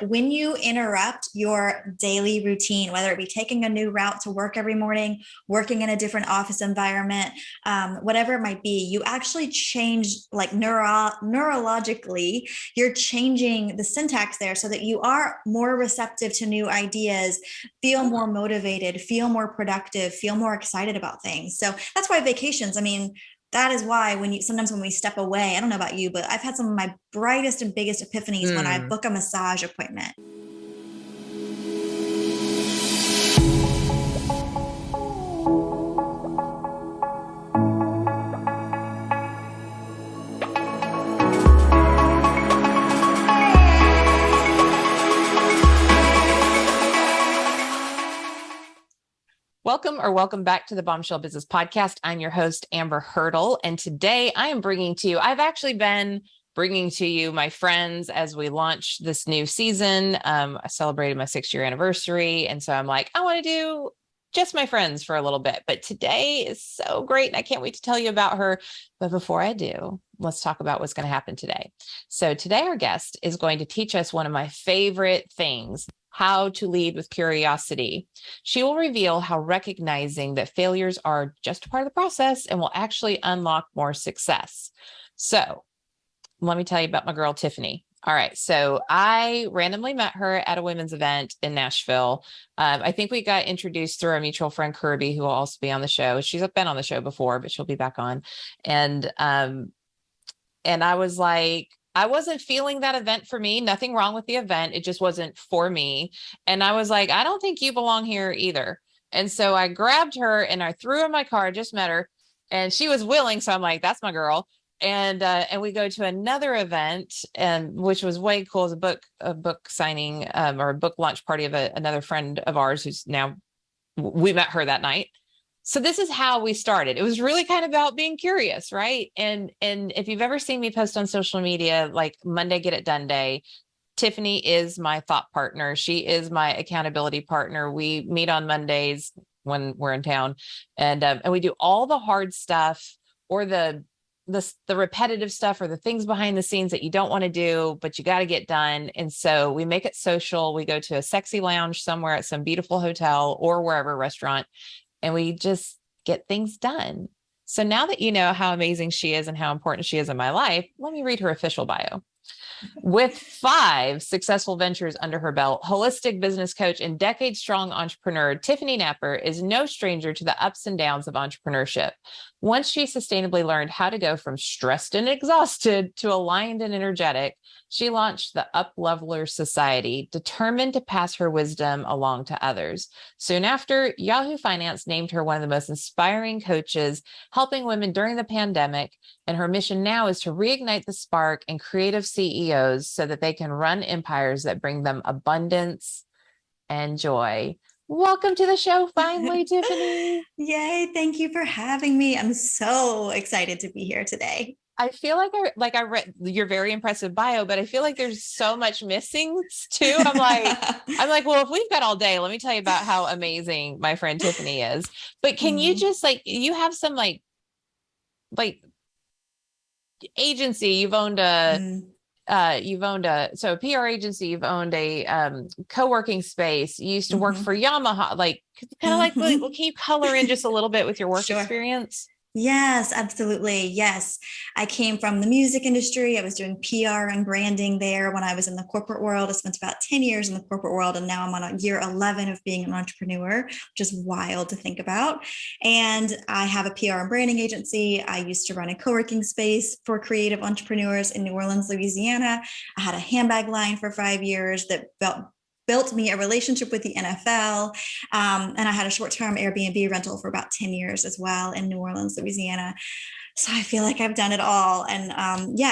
when you interrupt your daily routine, whether it be taking a new route to work every morning, working in a different office environment, whatever it might be, you actually change like neurologically, you're changing the syntax there so that you are more receptive to new ideas, feel more motivated, feel more productive, feel more excited about things. So that's why vacations, I mean, that is why sometimes when we step away, I don't know about you, but I've had some of my brightest and biggest epiphanies when I book a massage appointment. Welcome back to the Bombshell Business Podcast. I'm your host, Amber Hurdle. And today I've actually been bringing to you my friends as we launch this new season. I celebrated my 6-year anniversary. And so I'm like, I want to do just my friends for a little bit. But today is so great. And I can't wait to tell you about her. But before I do, let's talk about what's going to happen today. So today our guest is going to teach us one of my favorite things: how to lead with curiosity. She will reveal how recognizing that failures are just a part of the process and will actually unlock more success. So let me tell you about my girl, Tiffany. All right. So I randomly met her at a women's event in Nashville. I think we got introduced through our mutual friend, Kirby, who will also be on the show. She's been on the show before, but she'll be back on. And I was like, I wasn't feeling that event for me. Nothing wrong with the event. It just wasn't for me. And I was like, I don't think you belong here either. And so I grabbed her and I threw her in my car, just met her, and she was willing. So I'm like, that's my girl. And we go to another event, and which was way cool. It was a book signing or a book launch party of another friend of ours who's now, we met her that night. So this is how we started. It was really kind of about being curious, right? And if you've ever seen me post on social media, like Monday Get It Done Day, Tiffany is my thought partner. She is my accountability partner. We meet on Mondays when we're in town, and we do all the hard stuff, or the repetitive stuff, or the things behind the scenes that you don't want to do, but you got to get done. And so we make it social. We go to a sexy lounge somewhere at some beautiful hotel or wherever, restaurant, and we just get things done. So now that you know how amazing she is and how important she is in my life, let me read her official bio. With 5 successful ventures under her belt, holistic business coach and decade-strong entrepreneur, Tiffany Napper is no stranger to the ups and downs of entrepreneurship. Once she sustainably learned how to go from stressed and exhausted to aligned and energetic, she launched the Up-Leveler Society, determined to pass her wisdom along to others. Soon after, Yahoo Finance named her one of the most inspiring coaches, helping women during the pandemic. And her mission now is to reignite the spark in creative CEOs so that they can run empires that bring them abundance and joy. Welcome to the show, finally, Tiffany. Yay. Thank you for having me. I'm so excited to be here today. I feel like I read your very impressive bio, but I feel like there's so much missing too. I'm like, well, if we've got all day, let me tell you about how amazing my friend Tiffany is. But can you just you have some like agency, you've owned a PR agency, you've owned a co-working space, you used to work for Yamaha, can you color in just a little bit with your work experience? Yes, absolutely. Yes. I came from the music industry. I was doing PR and branding there when I was in the corporate world. I spent about 10 years in the corporate world, and now I'm on year 11 of being an entrepreneur, which is wild to think about. And I have a PR and branding agency. I used to run a co-working space for creative entrepreneurs in New Orleans, Louisiana. I had a handbag line for 5 years that built me a relationship with the NFL. And I had a short-term Airbnb rental for about 10 years as well in New Orleans, Louisiana. So I feel like I've done it all. And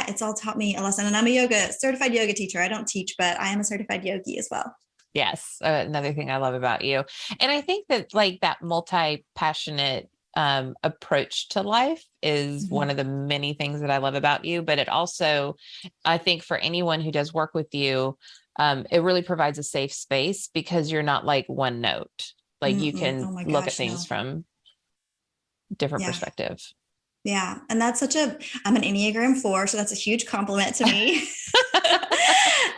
it's all taught me a lesson. And I'm a certified yoga teacher. I don't teach, but I am a certified yogi as well. Yes. Another thing I love about you. And I think that that multi-passionate approach to life is one of the many things that I love about you. But it also, I think for anyone who does work with you, it really provides a safe space because you're not like one note. Like you can look at things from different perspective. Yeah. And that's I'm an Enneagram 4. So that's a huge compliment to me.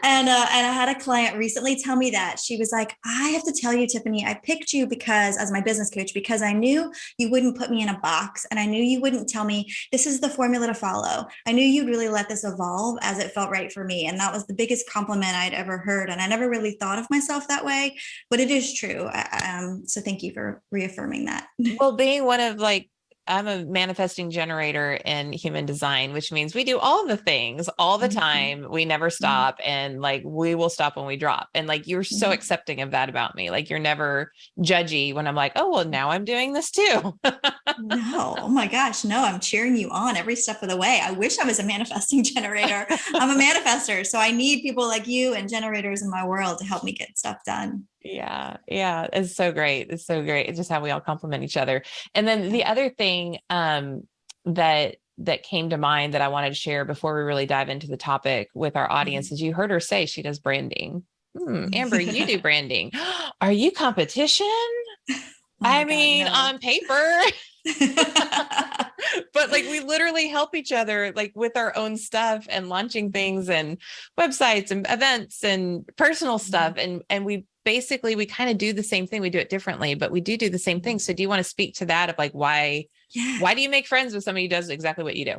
And I had a client recently tell me that. She was like, I have to tell you, Tiffany, I picked you because as my business coach, because I knew you wouldn't put me in a box, and I knew you wouldn't tell me this is the formula to follow. I knew you'd really let this evolve as it felt right for me. And that was the biggest compliment I'd ever heard. And I never really thought of myself that way, but it is true. So thank you for reaffirming that. Well, being one of like, I'm a manifesting generator in human design, which means we do all the things all the time. We never stop. And like, we will stop when we drop. And like, you're so accepting of that about me. Like, you're never judgy when I'm like, oh, well, now I'm doing this too. No, oh my gosh, no, I'm cheering you on every step of the way. I wish I was a manifesting generator. I'm a manifester, so I need people like you and generators in my world to help me get stuff done. Yeah. Yeah. It's so great. It's so great. It's just how we all complement each other. And then the other thing, that came to mind that I wanted to share before we really dive into the topic with our audience is you heard her say she does branding. Amber, you do branding. Are you competition? I mean, God, no. on paper. But like, we literally help each other like with our own stuff and launching things and websites and events and personal stuff. And we kind of do the same thing. We do it differently, but we do the same thing. So do you want to speak to that of like, why do you make friends with somebody who does exactly what you do?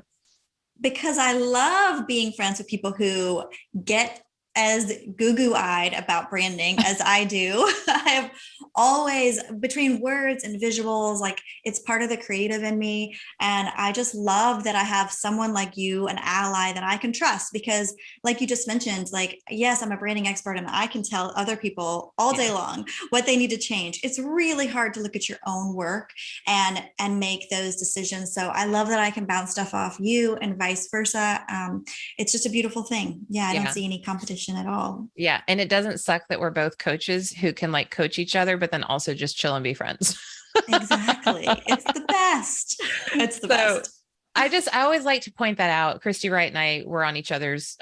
Because I love being friends with people who get as goo-goo-eyed about branding as I do. I have always, between words and visuals, like it's part of the creative in me. And I just love that I have someone like you, an ally that I can trust, because like you just mentioned, like, yes, I'm a branding expert and I can tell other people all day long what they need to change. It's really hard to look at your own work and make those decisions. So I love that I can bounce stuff off you and vice versa. It's just a beautiful thing. I don't see any competition at all. Yeah. And it doesn't suck that we're both coaches who can like coach each other, but then also just chill and be friends. Exactly. It's the best. It's the best. I always like to point that out. Christy Wright and I were on each other's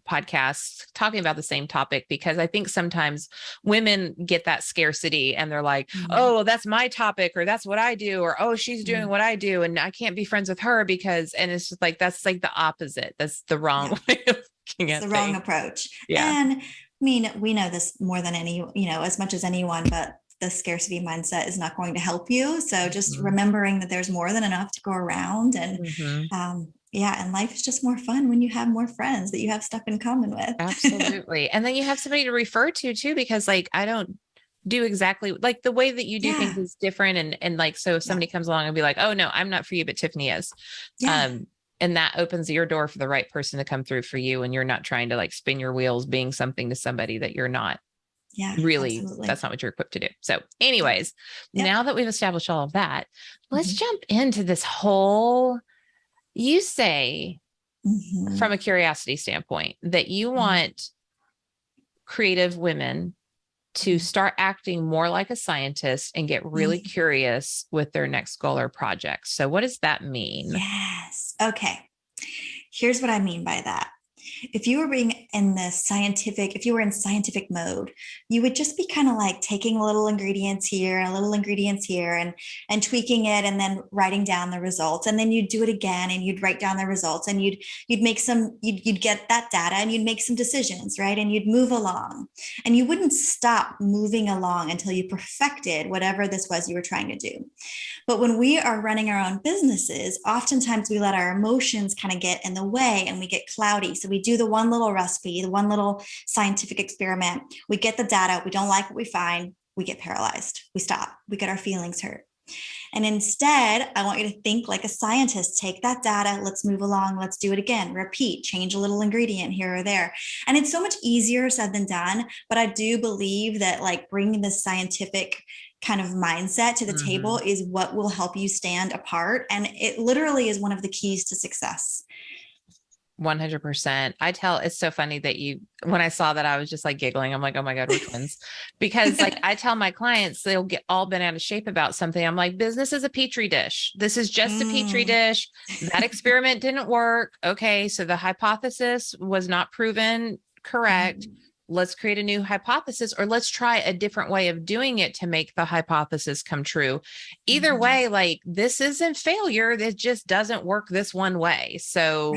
podcasts talking about the same topic, because I think sometimes women get that scarcity and they're like, oh, well, that's my topic, or that's what I do, or, oh, she's doing what I do and I can't be friends with her because, and it's just like, that's like the opposite. That's the wrong way of looking at the wrong approach. Yeah. And I mean, we know this more than as much as anyone, but the scarcity mindset is not going to help you. So just remembering that there's more than enough to go around. And and life is just more fun when you have more friends that you have stuff in common with. Absolutely. And then you have somebody to refer to too, because like, I don't do exactly like the way that you do things is different. And like, so if somebody comes along and be like, oh no, I'm not for you, but Tiffany is. And that opens your door for the right person to come through for you. And you're not trying to like spin your wheels being something to somebody that you're not. Really, absolutely. That's not what you're equipped to do. So anyways, now that we've established all of that, let's jump into this whole, you say from a curiosity standpoint that you want creative women to start acting more like a scientist and get really curious with their next goal or project. So what does that mean? Yes. Okay. Here's what I mean by that. If you were being in if you were in scientific mode, you would just be kind of like taking little ingredients here and little ingredients here and tweaking it and then writing down the results. And then you'd do it again and you'd write down the results and you'd get that data and you'd make some decisions, right? And you'd move along and you wouldn't stop moving along until you perfected whatever this was you were trying to do. But when we are running our own businesses, oftentimes we let our emotions kind of get in the way and we get cloudy. So we do the one little recipe, the one little scientific experiment. We get the data. We don't like what we find. We get paralyzed. We stop. We get our feelings hurt. And instead, I want you to think like a scientist. Take that data. Let's move along. Let's do it again. Repeat, change a little ingredient here or there. And it's so much easier said than done. But I do believe that like bringing the scientific kind of mindset to the table is what will help you stand apart. And it literally is one of the keys to success. 100%. It's so funny that when I saw that, I was just like giggling. I'm like, oh my God, we're twins. Because like I tell my clients, they'll get all bent out of shape about something. I'm like, business is a petri dish. This is just a petri dish. That experiment didn't work. Okay. So the hypothesis was not proven correct. Let's create a new hypothesis, or let's try a different way of doing it to make the hypothesis come true. Either way, like this isn't failure. It just doesn't work this one way. So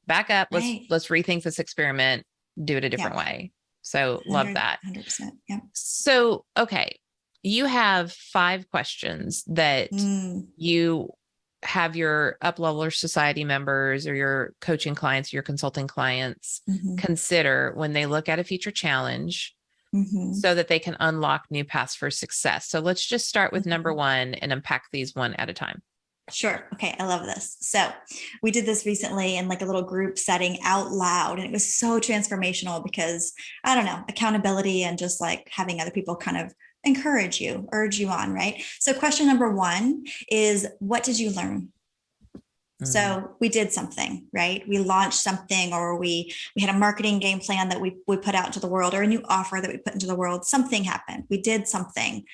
back up. Let's rethink this experiment. do it a Yeah. different way. So love that. 100%. Yeah. So, okay. You have 5 questions that you have your up-leveler society members or your coaching clients, your consulting clients consider when they look at a future challenge so that they can unlock new paths for success. So let's just start with number 1 and unpack these one at a time. Sure. Okay. I love this. So we did this recently in like a little group setting out loud, and it was so transformational because I don't know, accountability and just like having other people kind of encourage you, urge you on, right? So question number 1 is, what did you learn? So we did something, right? We launched something, or we had a marketing game plan that we put out into the world, or a new offer that we put into the world. Something happened. We did something.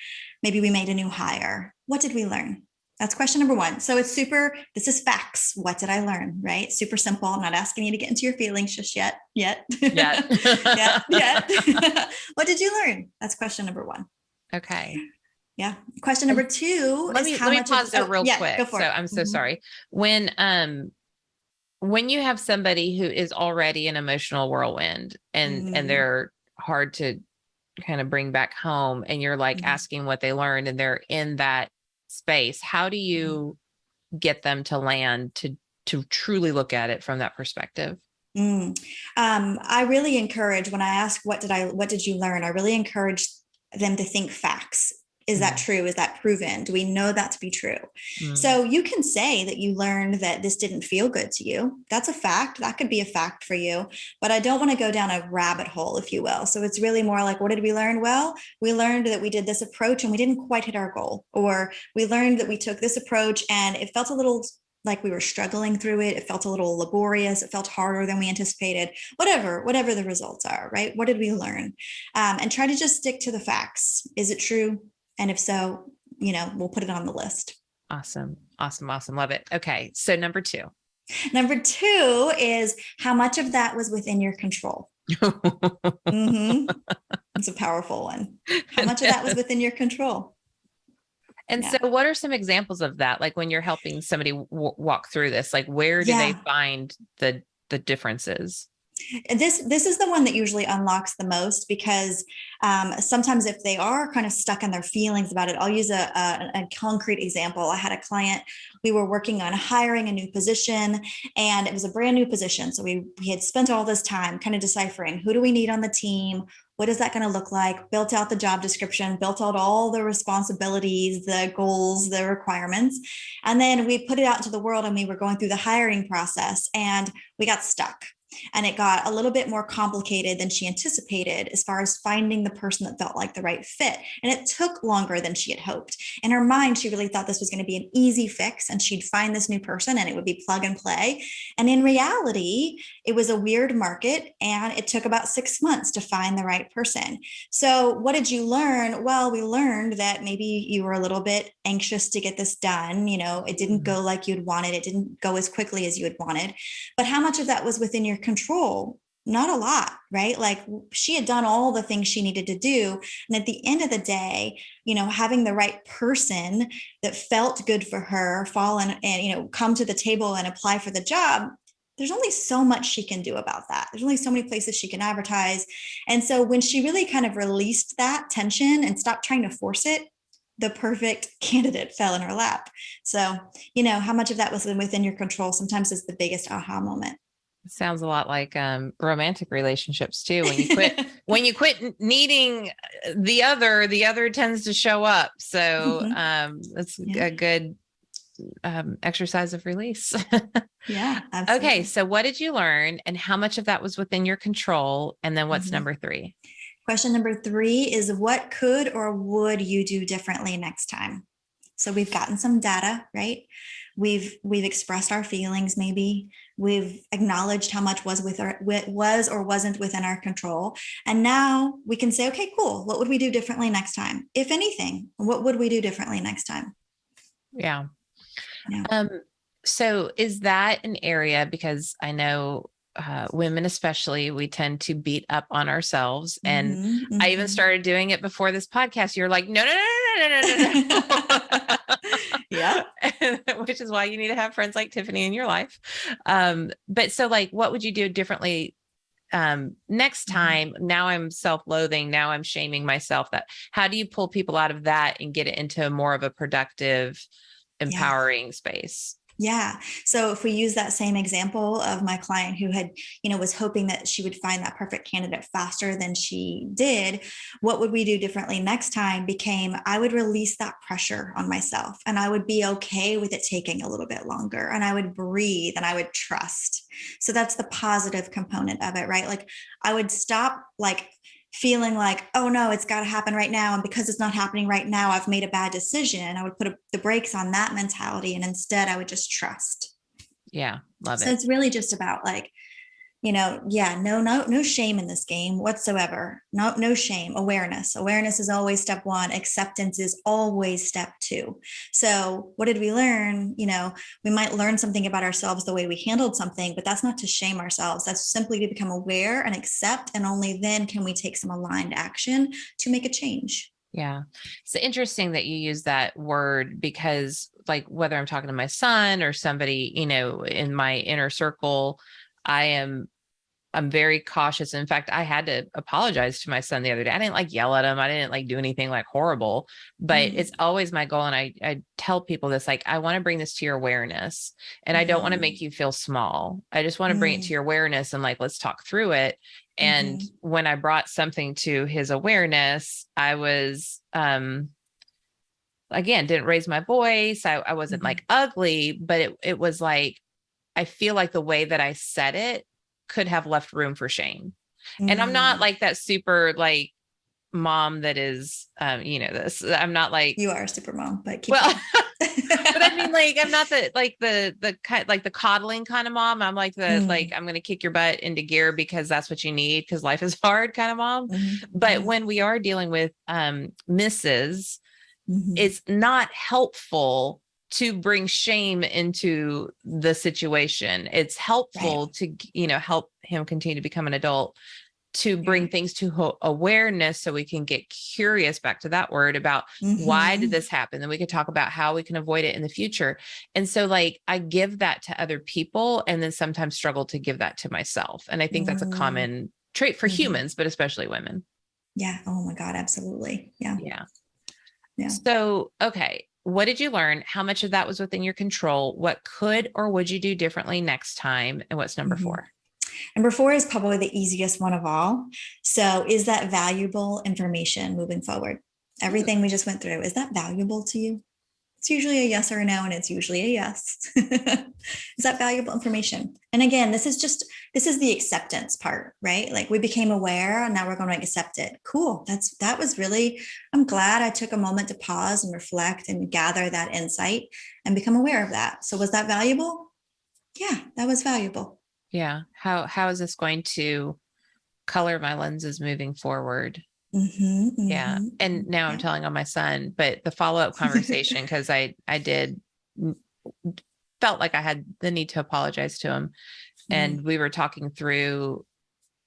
Maybe we made a new hire. What did we learn? That's question number 1. So it's this is facts. What did I learn? Right? Super simple. I'm not asking you to get into your feelings just yet. Yet. What did you learn? That's question number 1. Okay. Yeah. Question number 2 let me pause there real quick. Go for it. I'm so sorry. When you have somebody who is already an emotional whirlwind and they're hard to kind of bring back home, and you're like asking what they learned and they're in that space, how do you get them to land to truly look at it from that perspective? I really encourage, when I ask, what did you learn? I really encourage them to think facts. Is that true? Is that proven? Do we know that to be true? So you can say that you learned that this didn't feel good to you. That's a fact. That could be a fact for you, but I don't want to go down a rabbit hole, if you will. So it's really more like, what did we learn? Well, we learned that we did this approach and we didn't quite hit our goal, or we learned that we took this approach and it felt a little like we were struggling through it. It felt a little laborious. It felt harder than we anticipated, whatever the results are, right? What did we learn? And try to just stick to the facts. Is it true? And if so, we'll put it on the list. Awesome. Love it. Okay. So number 2. Number 2 is, how much of that was within your control? It's a powerful one. How much of that was within your control? And so what are some examples of that? Like when you're helping somebody walk through this, like where do they find the differences? This is the one that usually unlocks the most, because sometimes if they are kind of stuck in their feelings about it, I'll use a concrete example. I had a client, we were working on hiring a new position, and it was a brand new position. So we had spent all this time kind of deciphering, who do we need on the team? What is that going to look like? Built out the job description, built out all the responsibilities, the goals, the requirements. And then we put it out into the world, and we were going through the hiring process, and we got stuck. And it got a little bit more complicated than she anticipated as far as finding the person that felt like the right fit. And it took longer than she had hoped. In her mind, she really thought this was going to be an easy fix, and she'd find this new person and it would be plug and play. And in reality, it was a weird market, and it took about 6 months to find the right person. So what did you learn? Well, we learned that maybe you were a little bit anxious to get this done. It didn't go like you'd wanted. It didn't go as quickly as you had wanted. But how much of that was within your control? Not a lot, right? Like, she had done all the things she needed to do. And at the end of the day, having the right person that felt good for her fall and come to the table and apply for the job, there's only so much she can do about that. There's only so many places she can advertise. And so when she really kind of released that tension and stopped trying to force it, the perfect candidate fell in her lap. So, how much of that was within your control sometimes is the biggest aha moment. Sounds a lot like romantic relationships too. When you quit needing the other tends to show up. So that's a good exercise of release. Yeah, absolutely. Okay, so what did you learn, and how much of that was within your control? And then what's number 3? Question number 3 is, what could or would you do differently next time? So we've gotten some data, right? We've expressed our feelings. Maybe we've acknowledged how much was or wasn't within our control. And now we can say, okay, cool. What would we do differently next time? If anything, what would we do differently next time? Yeah. So is that an area, because I know women especially, we tend to beat up on ourselves. And I even started doing it before this podcast. You're like, no. Yeah. Which is why you need to have friends like Tiffany in your life. But so like, what would you do differently next time, now I'm self-loathing, now I'm shaming myself, that how do you pull people out of that and get it into more of a productive, empowering space? Yeah. So if we use that same example of my client who had, was hoping that she would find that perfect candidate faster than she did, what would we do differently next time became I would release that pressure on myself and I would be okay with it taking a little bit longer and I would breathe and I would trust. So that's the positive component of it, right? Like I would stop feeling like, oh no, it's got to happen right now. And because it's not happening right now, I've made a bad decision. I would put the brakes on that mentality. And instead I would just trust. Yeah. Love So it. it's really just about no shame in this game whatsoever. No shame. Awareness is always step one. Acceptance is always step two. So what did we learn? We might learn something about ourselves, the way we handled something, but that's not to shame ourselves. That's simply to become aware and accept. And only then can we take some aligned action to make a change. Yeah. It's interesting that you use that word because like whether I'm talking to my son or somebody, in my inner circle, I'm very cautious. In fact, I had to apologize to my son the other day. I didn't yell at him. I didn't do anything horrible, but it's always my goal. And I tell people this, I want to bring this to your awareness and I don't want to make you feel small. I just want to bring it to your awareness and let's talk through it. And when I brought something to his awareness, I was, again, didn't raise my voice. I wasn't ugly, but it was I feel like the way that I said it could have left room for shame. And I'm not that super mom that is, this, I'm not you are a super mom, but but I mean, I'm not the kind, the coddling kind of mom. I'm I'm going to kick your butt into gear because that's what you need. Cause life is hard kind of mom. But when we are dealing with, misses, it's not helpful to bring shame into the situation. It's helpful to, help him continue to become an adult, to bring things to awareness so we can get curious, back to that word, about why did this happen? Then we could talk about how we can avoid it in the future. And so I give that to other people and then sometimes struggle to give that to myself. And I think that's a common trait for humans, but especially women. Yeah. Oh my God. Absolutely. Yeah. Yeah. So, okay. What did you learn? How much of that was within your control? What could or would you do differently next time? And what's number 4? Number 4 is probably the easiest one of all. So is that valuable information moving forward? Everything we just went through, is that valuable to you? It's usually a yes or a no, and it's usually a yes. Is that valuable information? And again, this is the acceptance part, right? We became aware and now we're going to accept it. Cool. I'm glad I took a moment to pause and reflect and gather that insight and become aware of that. So was that valuable? Yeah, that was valuable. Yeah. How is this going to color my lenses moving forward? Yeah. And now I'm telling on my son, but the follow-up conversation, because I felt like I had the need to apologize to him. And we were talking through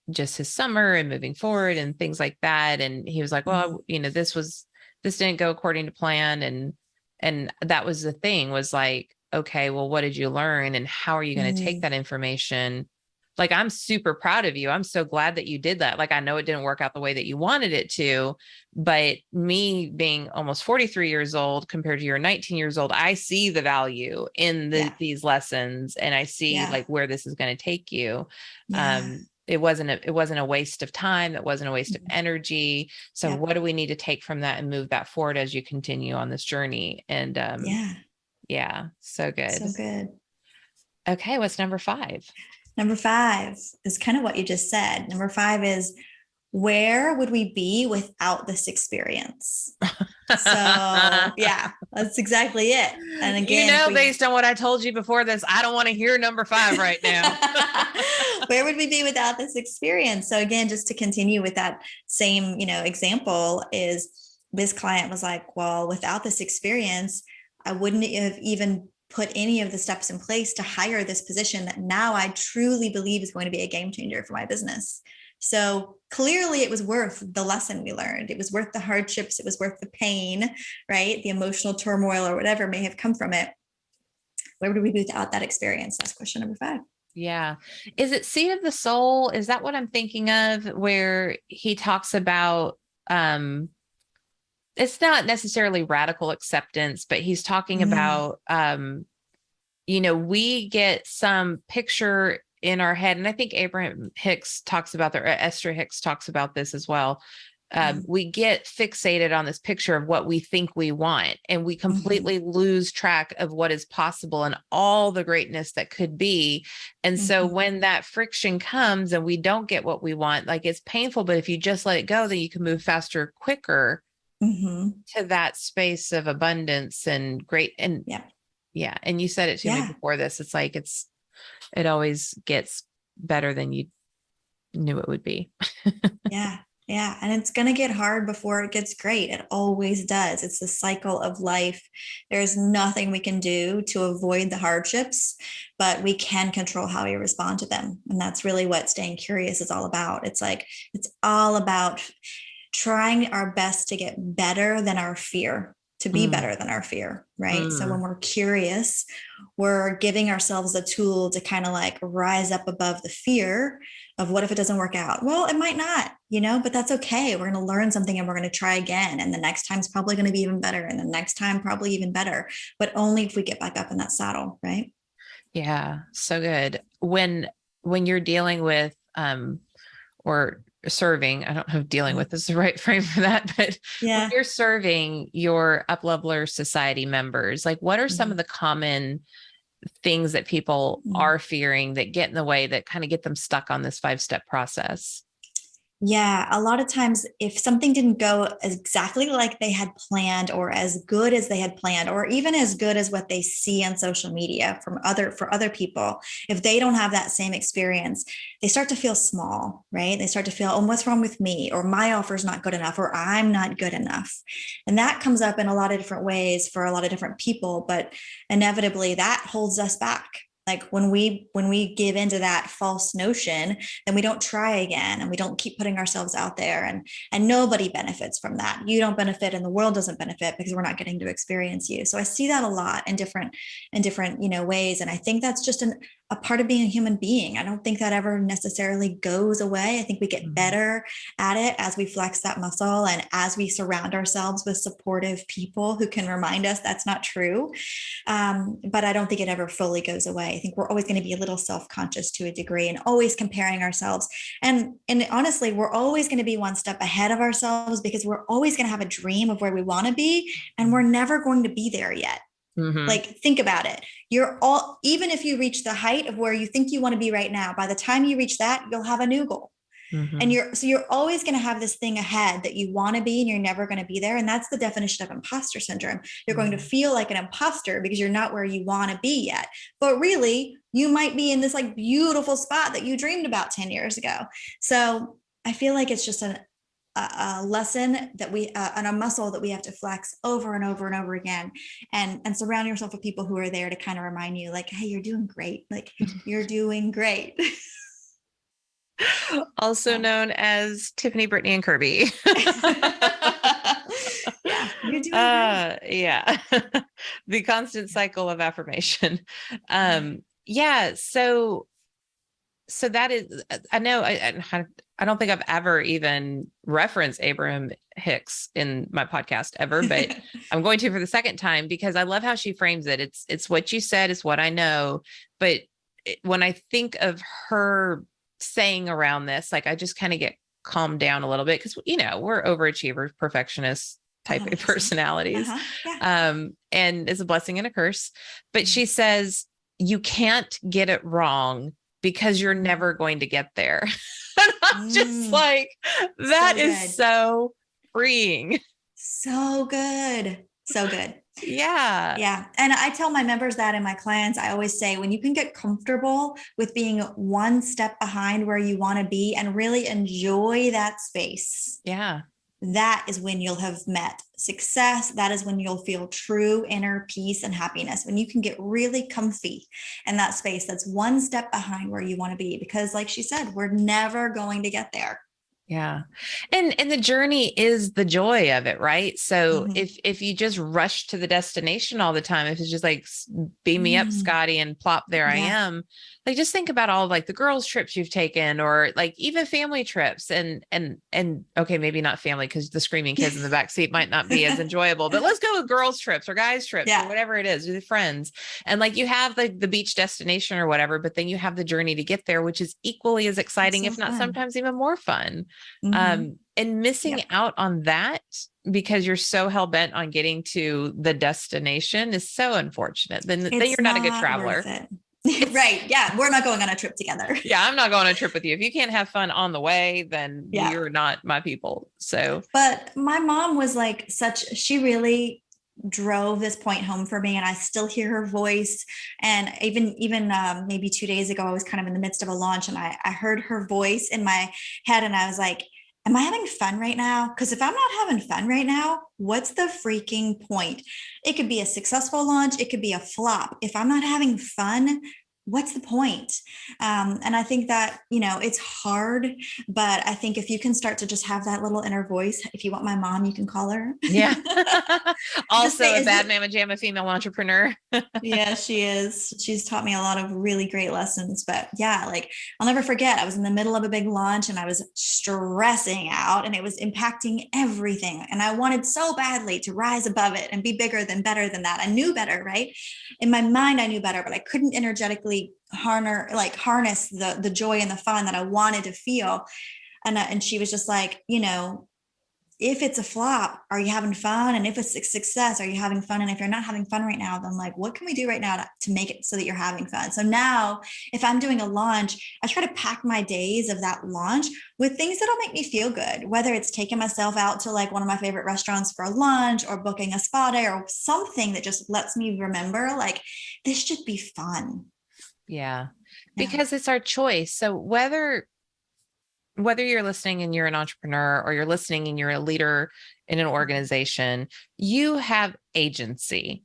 just his summer and moving forward and things like that. And he was like, well, this didn't go according to plan. And that was the thing, was okay, well, what did you learn? And how are you going to take that information? I'm super proud of you. I'm so glad that you did that. I know it didn't work out the way that you wanted it to, but me being almost 43 years old compared to your 19 years old, I see the value in these lessons, and I see where this is going to take you. It wasn't a waste of time. It wasn't a waste of energy. So what do we need to take from that and move that forward as you continue on this journey? And so good. So good. Okay. What's number 5? Number 5 is kind of what you just said. Number 5 is, where would we be without this experience? So yeah, that's exactly it. And again, based on what I told you before this, I don't want to hear number 5 right now. Where would we be without this experience? So again, just to continue with that same, example, is this client was like, well, without this experience, I wouldn't have even put any of the steps in place to hire this position that now I truly believe is going to be a game changer for my business. So clearly it was worth the lesson we learned. It was worth the hardships. It was worth the pain, right? The emotional turmoil or whatever may have come from it. Where would we be without that experience? That's question number 5. Yeah. Is it Seed of the Soul? Is that what I'm thinking of, where he talks about, it's not necessarily radical acceptance, but he's talking Mm, about, we get some picture in our head. And I think Abraham Hicks talks about that, or Esther Hicks talks about this as well. mm, We get fixated on this picture of what we think we want, and we mhm, completely lose track of what is possible and all the greatness that could be. And so mhm, when that friction comes and we don't get what we want, like, it's painful, but if you just let it go, then you can move faster, quicker mhm. to that space of abundance and great. And Yeah. yeah, and you said it to me Yeah. before this. It's like it always gets better than you knew it would be. Yeah. Yeah. And it's going to get hard before it gets great. It always does. It's the cycle of life. There's nothing we can do to avoid the hardships, but we can control how we respond to them. And that's really what staying curious is all about. It's like, it's all about trying our best to get better than our fear, to be Mm, better than our fear, right? So when mm. we're curious, we're giving ourselves a tool to kind of like rise up above the fear of what if it doesn't work out? Well, it might not, but that's okay. We're going to learn something and we're going to try again. And the next time's probably going to be even better. And the next time, probably even better, but only if we get back up in that saddle, right? Yeah, so good. When you're dealing with or serving, I don't know if dealing with is the right frame for that, but when Yeah. you're serving your Upleveler Society members, like, what are some of Mhm. the common things that people Mhm. are fearing that get in the way, that kind of get them stuck on this 5-step process? Yeah, a lot of times if something didn't go exactly like they had planned or as good as they had planned or even as good as what they see on social media for other people, if they don't have that same experience, they start to feel small, right? They start to feel, oh, what's wrong with me? Or my offer is not good enough or I'm not good enough. And that comes up in a lot of different ways for a lot of different people, but inevitably that holds us back. Like when we give into that false notion, then we don't try again and we don't keep putting ourselves out there, and nobody benefits from that. You don't benefit and the world doesn't benefit because we're not getting to experience you. So I see that a lot in different ways, and I think that's just a part of being a human being. I don't think that ever necessarily goes away. I think we get Mhm. better at it as we flex that muscle and as we surround ourselves with supportive people who can remind us that's not true. But I don't think it ever fully goes away. I think we're always going to be a little self-conscious to a degree and always comparing ourselves. And honestly, we're always going to be one step ahead of ourselves because we're always going to have a dream of where we want to be, and we're never going to be there yet. Mhm. Like, think about it. You're all, even if you reach the height of where you think you want to be right now, by the time you reach that, you'll have a new goal. And Mhm. you're always going to have this thing ahead that you want to be and you're never going to be there. And that's the definition of imposter syndrome. You're going to Mhm. feel like an imposter because you're not where you want to be yet, but really you might be in this like beautiful spot that you dreamed about 10 years ago. So I feel like it's just a lesson that we and a muscle that we have to flex over and over and over again, and surround yourself with people who are there to kind of remind you like, hey, you're doing great, like you're doing great. Also So known as Tiffany, Brittany, and Kirby. yeah, you're doing great. Yeah. The constant cycle of affirmation. Yeah. Yeah. So that is, I know, I don't think I've ever even referenced Abraham Hicks in my podcast ever, but I'm going to for the second time because I love how she frames it. It's what you said is what I know. But when I think of her saying around this, like, I just kind of get calmed down a little bit because, we're overachievers, perfectionists type A 100%. personalities. Uh-huh. Yeah. And it's a blessing and a curse. But she says, you can't get it wrong because you're never going to get there. And I'm just Mm, like, that so is good. so freeing. So good. So good. Yeah. Yeah. And I tell my members that, and my clients, I always say, when you can get comfortable with being one step behind where you want to be and really enjoy that space, Yeah. that is when you'll have met success. That is when you'll feel true inner peace and happiness. When you can get really comfy in that space, that's one step behind where you want to be. Because, like she said, we're never going to get there. Yeah. And the journey is the joy of it, right? So Mhm. if you just rush to the destination all the time, if it's just like beam me up, Mm. Scotty, and plop, there I Yeah. am. Like just think about all like the girls' trips you've taken, or like even family trips, and okay, maybe not family because the screaming kids in the back seat might not be as enjoyable, but let's go with girls' trips or guys' trips or Yeah. whatever it is with friends. And like you have the beach destination or whatever, but then you have the journey to get there, which is equally as It's exciting, so if not fun. sometimes even more fun. Hmm. And missing Yep. out on that because you're so hell bent on getting to the destination is so unfortunate. Then It's you're not a good not worth traveler. it. It's Right. Yeah. We're not going on a trip together. yeah, I'm not going on a trip with you. If you can't have fun on the way, then Yeah. you're not my people. So But my mom was like she really drove this point home for me, and I still hear her voice. And even maybe 2 days ago, I was kind of in the midst of a launch, and I heard her voice in my head, and I was like, am I having fun right now? Because if I'm not having fun right now, what's the freaking point? It could be a successful launch, it could be a flop. If I'm not having fun, what's the point? And I think that, it's hard, but I think if you can start to just have that little inner voice, if you want my mom, you can call her. yeah. Just Also say, a is bad it? mama jamma female entrepreneur. Yeah, she is. She's taught me a lot of really great lessons. But yeah, like I'll never forget, I was in the middle of a big launch and I was stressing out and it was impacting everything. And I wanted so badly to rise above it and be bigger than better than that. I knew better, right? In my mind, I knew better, but I couldn't energetically harness the joy and the fun that I wanted to feel. And she was just like, if it's a flop, are you having fun? And if it's a success, are you having fun? And if you're not having fun right now, then like, what can we do right now to make it so that you're having fun? So now if I'm doing a launch, I try to pack my days of that launch with things that'll make me feel good, whether it's taking myself out to like one of my favorite restaurants for lunch or booking a spa day or something that just lets me remember like, this should be fun. Yeah. Yeah. Because it's our choice. So whether you're listening and you're an entrepreneur or you're listening and you're a leader in an organization, you have agency.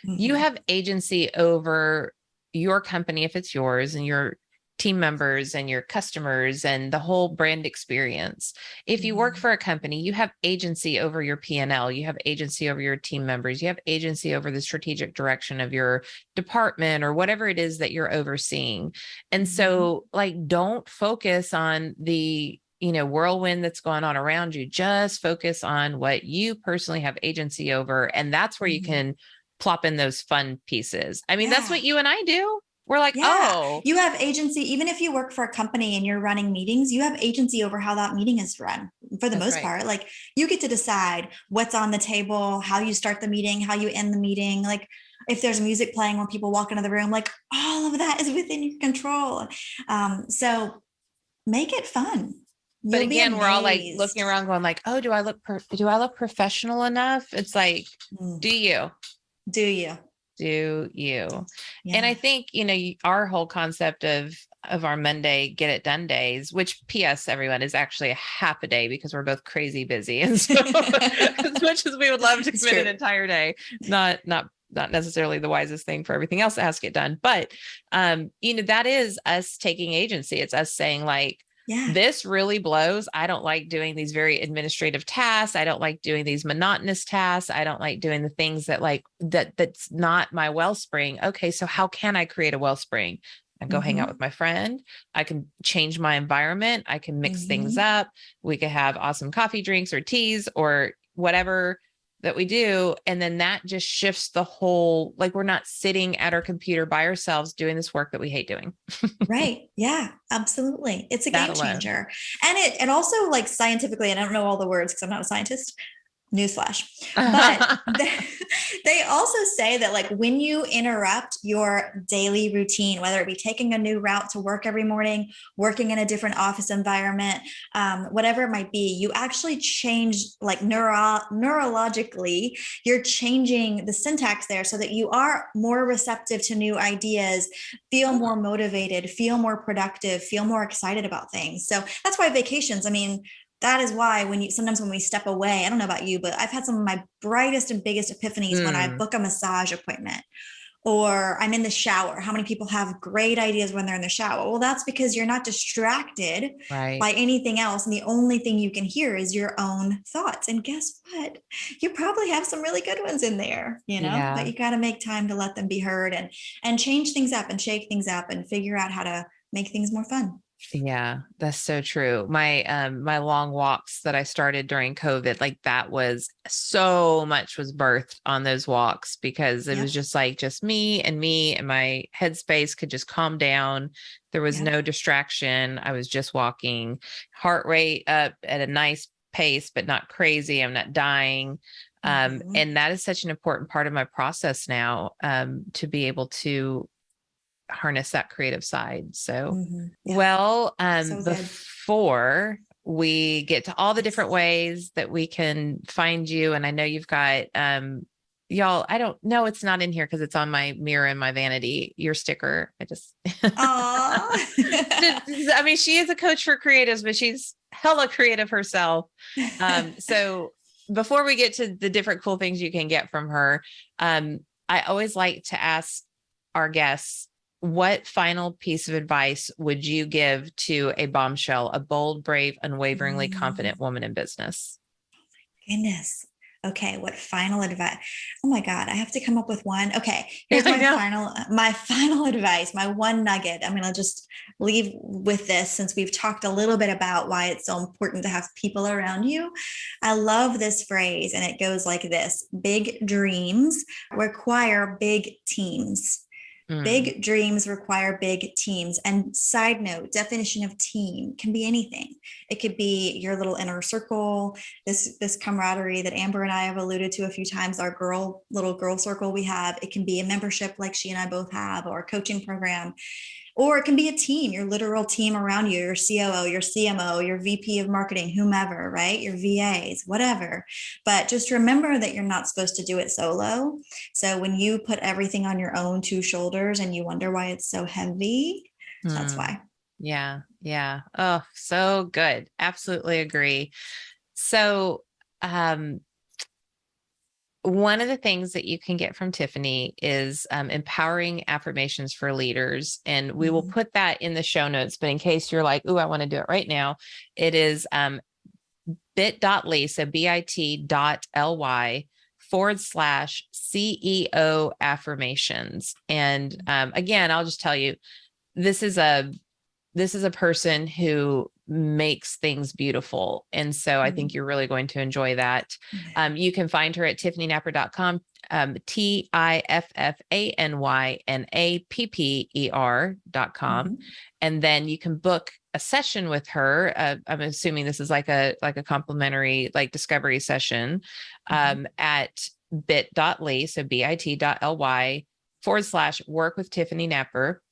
You Mm-hmm. have agency over your company if it's yours, and your team members and your customers and the whole brand experience. If you work Mm-hmm. for a company, you have agency over your P&L, you have agency over your team members, you have agency over the strategic direction of your department or whatever it is that you're overseeing. And Mm-hmm. so like don't focus on the whirlwind that's going on around you. Just focus on what you personally have agency over, and that's where you Mm-hmm. can plop in those fun pieces. I mean, that's Yeah. what you and I do. We're like, Yeah, oh, you have agency. Even if you work for a company and you're running meetings, you have agency over how that meeting is run for the that's most right. part. Like you get to decide what's on the table, how you start the meeting, how you end the meeting. Like if there's music playing when people walk into the room, like all of that is within your control. So make it fun. But You'll be again, we're all like looking amazed. around going like, oh, do I look professional enough? It's like, Mm. do you? Do you? Do you? And I Yeah. think, our whole concept of our Monday get it done days, which PS everyone is actually a half a day because we're both crazy busy. And so as much as we would love to It's commit an true. entire day, not necessarily the wisest thing for everything else that has to get done. But that is us taking agency. It's us saying like, Yeah. this really blows. I don't like doing these very administrative tasks. I don't like doing these monotonous tasks. I don't like doing the things that that's not my wellspring. Okay, so how can I create a wellspring? I go hang out Mm-hmm. with my friend. I can change my environment. I can mix things Mm-hmm. up. We could have awesome coffee drinks or teas or whatever that we do. And then that just shifts the whole, like we're not sitting at our computer by ourselves doing this work that we hate doing. Right. Yeah, absolutely. It's a That game alone. changer. And it also like scientifically, and I don't know all the words because I'm not a scientist, newsflash, but they also say that like when you interrupt your daily routine, whether it be taking a new route to work every morning, working in a different office environment, whatever it might be, you actually change like neurologically, you're changing the syntax there so that you are more receptive to new ideas, feel more motivated, feel more productive, feel more excited about things. So that's why vacations, I mean, that is why sometimes when we step away, I don't know about you, but I've had some of my brightest and biggest epiphanies when I Mm, book a massage appointment Or I'm in the shower. How many people have great ideas when they're in the shower? Well, that's because you're not distracted Right. by anything else. And the only thing you can hear is your own thoughts. And guess what? You probably have some really good ones in there, but Yeah. you got to make time to let them be heard and change things up and shake things up and figure out how to make things more fun. Yeah, that's so true. My long walks that I started during COVID, like that was so much was birthed on those walks because it was Yep. just like just me and my headspace could just calm down. There was Yep. no distraction. I was just walking, heart rate up at a nice pace, but not crazy. I'm not dying. Mm-hmm. And that is such an important part of my process now, to be able to harness that creative side. So, Mm-hmm. Yep. well, So good. before we get to all the different Yes. ways that we can find you, and I know you've got, y'all, I don't know, it's not in here because it's on my mirror in my vanity, your sticker. I just, Aw. I mean, she is a coach for creatives, but she's hella creative herself. So before we get to the different cool things you can get from her, I always like to ask our guests, what final piece of advice would you give to a bombshell, a bold, brave, unwaveringly confident woman in business? Goodness. Okay, what final advice? Oh my God, I have to come up with one. Okay, Yeah, here's I know. my final advice, my one nugget. I'm gonna just leave with this since we've talked a little bit about why it's so important to have people around you. I love this phrase, and it goes like this: big dreams require big teams. Mm, Big dreams require big teams. And side note, definition of team can be anything. It could be your little inner circle, this camaraderie that Amber and I have alluded to a few times, our little girl circle we have. It can be a membership like she and I both have, or a coaching program. Or it can be a team, your literal team around you, your COO, your CMO, your VP of marketing, whomever, right? Your VAs, whatever. But just remember that you're not supposed to do it solo. So when you put everything on your own two shoulders and you wonder why it's so heavy, that's mm. why. Yeah. Yeah. Oh, so good. Absolutely agree. So, um, one of the things that you can get from Tiffany is empowering affirmations for leaders. And we will Mm-hmm. put that in the show notes. But in case you're like, oh, I want to do it right now, it is bit.ly, so bit.ly/CEO affirmations. And again, I'll just tell you, this is a person who makes things beautiful. And so I think you're really going to enjoy that. You can find her at tiffanynapper.com, TIFFANYNAPPER.com. Mm-hmm. And then you can book a session with her. I'm assuming this is like a complimentary like discovery session, at bit.ly, so bit.ly/work with Tiffany Napper.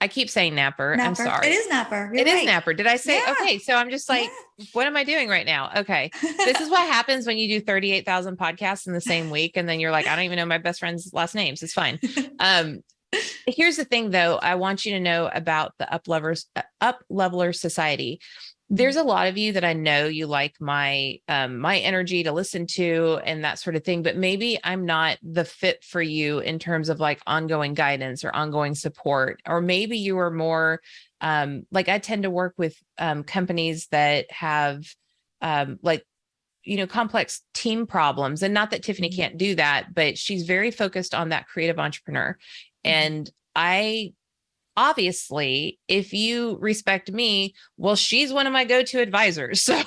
I keep saying Napper. I'm Napper. It sorry. is Napper. You're It is right. Napper. Did I say? Yeah. Okay. So I'm just like, what am I doing right now? Okay. This is what happens when you do 38,000 podcasts in the same week. And then you're like, I don't even know my best friend's last names. It's fine. Here's the thing though. I want you to know about the Up Leveler Society. There's a lot of you that I know you like my my energy to listen to and that sort of thing, but maybe I'm not the fit for you in terms of like ongoing guidance or ongoing support, or maybe you are more like I tend to work with companies that have like complex team problems, and not that Tiffany Mm-hmm. can't do that, but she's very focused on that creative entrepreneur. And I obviously, if you respect me, well, she's one of my go-to advisors. So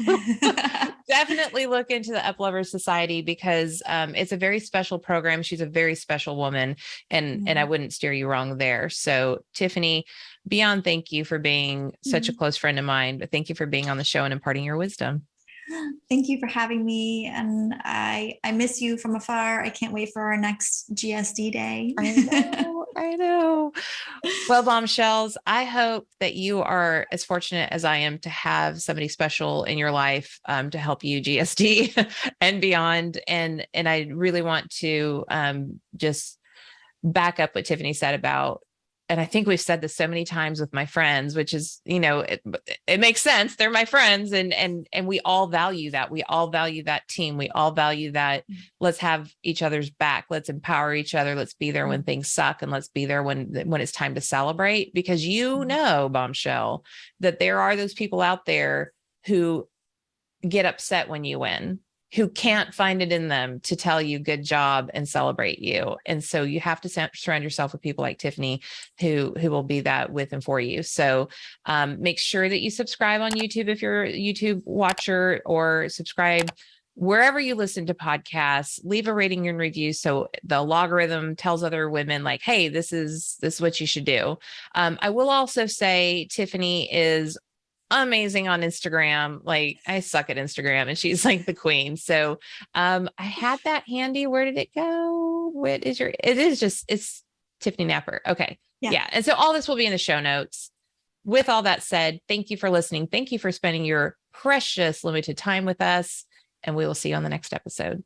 definitely look into the Up Lovers Society because it's a very special program. She's a very special woman, and I wouldn't steer you wrong there. So Tiffany, beyond thank you for being such a close friend of mine, but thank you for being on the show and imparting your wisdom. Thank you for having me. And I miss you from afar. I can't wait for our next GSD day. I know, I know. Well, bombshells, I hope that you are as fortunate as I am to have somebody special in your life to help you GSD and beyond. And I really want to just back up what Tiffany said about and I think we've said this so many times with my friends, which is, it makes sense. They're my friends, and we all value that. We all value that team. We all value that. Let's have each other's back. Let's empower each other. Let's be there when things suck, and let's be there when it's time to celebrate, because Bombshell, that there are those people out there who get upset when you win, who can't find it in them to tell you good job and celebrate you. And so you have to surround yourself with people like Tiffany who will be that with and for you. So make sure that you subscribe on YouTube if you're a YouTube watcher, or subscribe wherever you listen to podcasts. Leave a rating and review so the algorithm tells other women like, hey, this is what you should do. I will also say Tiffany is amazing on Instagram. Like, I suck at Instagram and she's like the queen. So I had that handy. Where did it go? What is it's Tiffany Napper. Okay. Yeah. And so all this will be in the show notes. With all that said, thank you for listening. Thank you for spending your precious limited time with us. And we will see you on the next episode.